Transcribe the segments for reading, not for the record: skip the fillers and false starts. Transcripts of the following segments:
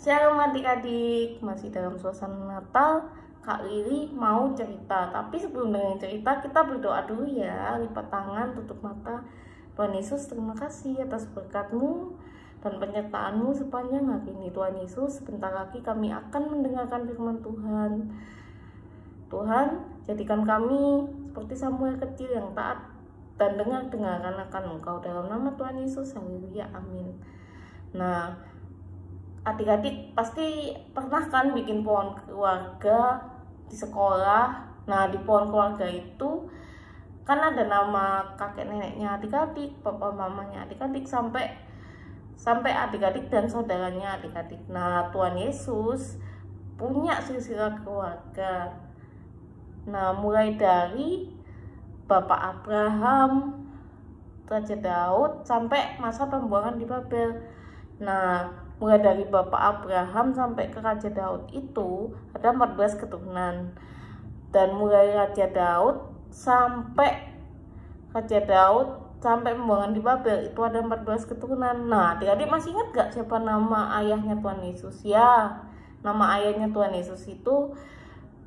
Shalom adik-adik, masih dalam suasana Natal. Kak Lili mau cerita, tapi sebelum dengan cerita kita berdoa dulu ya. Lipat tangan, tutup mata. Tuhan Yesus, terima kasih atas berkat-Mu dan penyertaan-Mu sepanjang hari ini. Tuhan Yesus, sebentar lagi kami akan mendengarkan firman Tuhan. Tuhan, jadikan kami seperti Samuel kecil yang taat dan dengar-dengarkan akan Engkau, dalam nama Tuhan Yesus. Haleluya, amin. Nah, adik-adik pasti pernah kan bikin pohon keluarga di sekolah. Nah, di pohon keluarga itu kan ada nama kakek neneknya adik-adik, papa mamanya adik-adik, sampai adik-adik dan saudaranya adik-adik. Nah, Tuhan Yesus punya silsilah keluarga. Nah, mulai dari Bapak Abraham, Raja Daud, sampai masa pembuangan di Babel. Nah, mulai dari Bapak Abraham sampai ke Raja Daud itu ada 14 keturunan. Dan mulai Raja Daud sampai pembuangan di Babel itu ada 14 keturunan. Nah, adik-adik masih ingat gak siapa nama ayahnya Tuhan Yesus? Ya, nama ayahnya Tuhan Yesus itu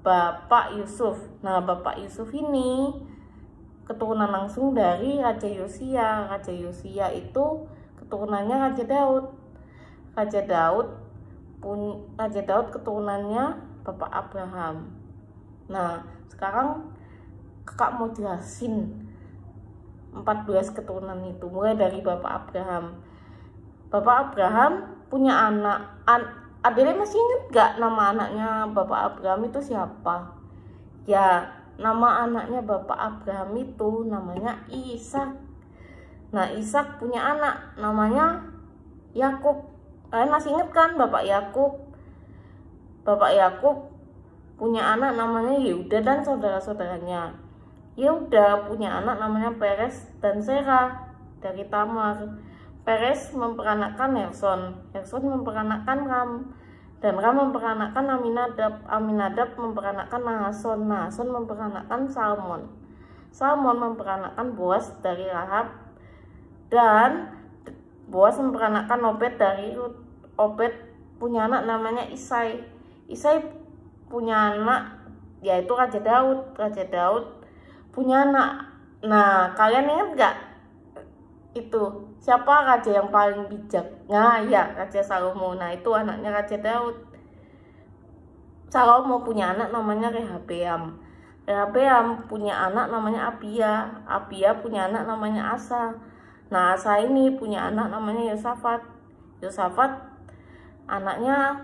Bapak Yusuf. Nah, Bapak Yusuf ini keturunan langsung dari Raja Yosia. Raja Yosia itu keturunannya Raja Daud. Raja Daud keturunannya Bapak Abraham. Nah, sekarang kakak mau jelasin 14 keturunan itu mulai dari Bapak Abraham. Bapak Abraham punya anak. Adele masih ingat gak nama anaknya Bapak Abraham itu siapa? Ya, nama anaknya Bapak Abraham itu namanya Ishak. Nah, Ishak punya anak namanya Yakub. Kalian masih ingat kan Bapak Yakub? Bapak Yakub punya anak namanya Yehuda dan saudara-saudaranya. Yehuda punya anak namanya Peres dan Serah dari Tamar. Peres memperanakkan Herson. Herson memperanakkan Ram. Dan Ram memperanakkan Aminadab. Aminadab memperanakkan Nahason. Nahason memperanakkan Salmon. Salmon memperanakkan Boas dari Rahab. Dan Boas memperanakkan Obed dari Rut. Obed punya anak namanya Isai. Isai punya anak yaitu Raja Daud. Raja Daud punya anak. Nah, kalian ingat gak itu siapa raja yang paling bijak? Nah, ya, Raja Salomo. Nah, itu anaknya Raja Daud. Salomo punya anak namanya Rehabeam. Rehabeam punya anak namanya Abia. Abia punya anak namanya Asa. Nah, Asa ini punya anak namanya Yosafat. Yosafat anaknya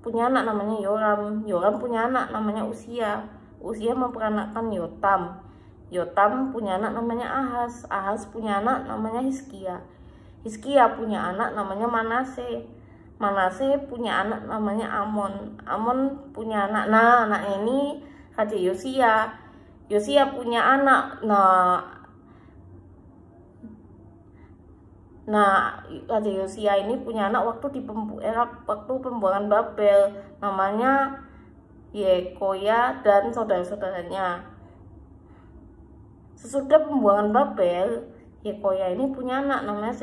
punya anak namanya Yoram. Yoram punya anak namanya Usia. Usia memperanakkan Yotam. Yotam punya anak namanya Ahaz. Ahaz punya anak namanya Hizkia. Hizkia punya anak namanya Manase. Manase punya anak namanya Amon. Amon punya anak. Nah, anaknya ini Raja Yosia. Yosia punya anak. Nah, Raja Yosia ini punya anak waktu pembuangan Babel, namanya Yekoya dan saudara-saudaranya. Sesudah pembuangan Babel, Yekoya ini punya anak namanya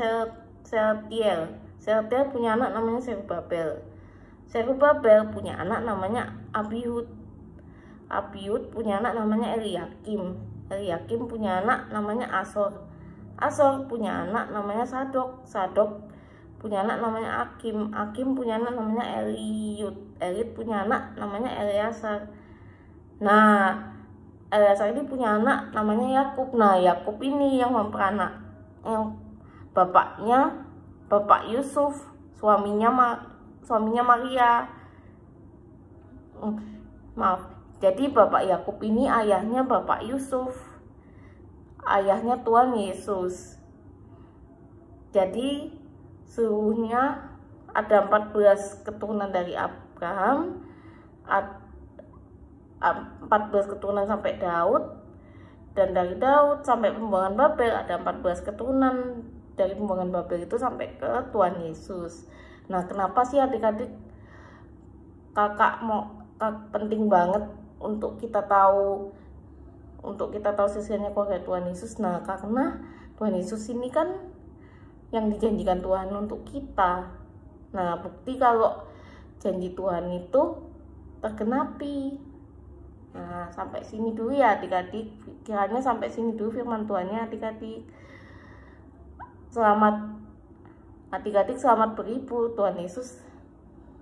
Sealtiel. Sealtiel punya anak namanya Zerubabel. Zerubabel punya anak namanya Abihud. Abihud punya anak namanya Eliakim. Eliakim punya anak namanya Asor. Asor punya anak namanya Sadok. Sadok punya anak namanya Akim. Akim punya anak namanya Eliud. Eliud punya anak namanya Eleasar. Nah, Eleasar ini punya anak namanya Yakub. Nah, Yakub ini yang bapaknya Bapak Yusuf, suaminya Maria. Maaf. Jadi Bapak Yakub ini ayahnya Bapak Yusuf. Ayahnya Tuhan Yesus. Jadi seluruhnya ada 14 keturunan dari Abraham, 14 keturunan sampai Daud, dan dari Daud sampai pembuangan Babel ada 14 keturunan. Dari pembuangan Babel itu sampai ke Tuhan Yesus. Nah, kenapa sih adik-adik penting banget untuk kita tahu silsilahnya keluarga Tuhan Yesus? Nah, karena Tuhan Yesus ini kan yang dijanjikan Tuhan untuk kita. Nah, bukti kalau janji Tuhan itu tergenapi. Nah, sampai sini dulu ya adik-adik. Kiranya sampai sini dulu firman Tuhannya adik-adik. Selamat adik-adik, selamat berlibur. Tuhan Yesus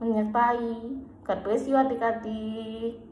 menyertai. God bless you adik-adik.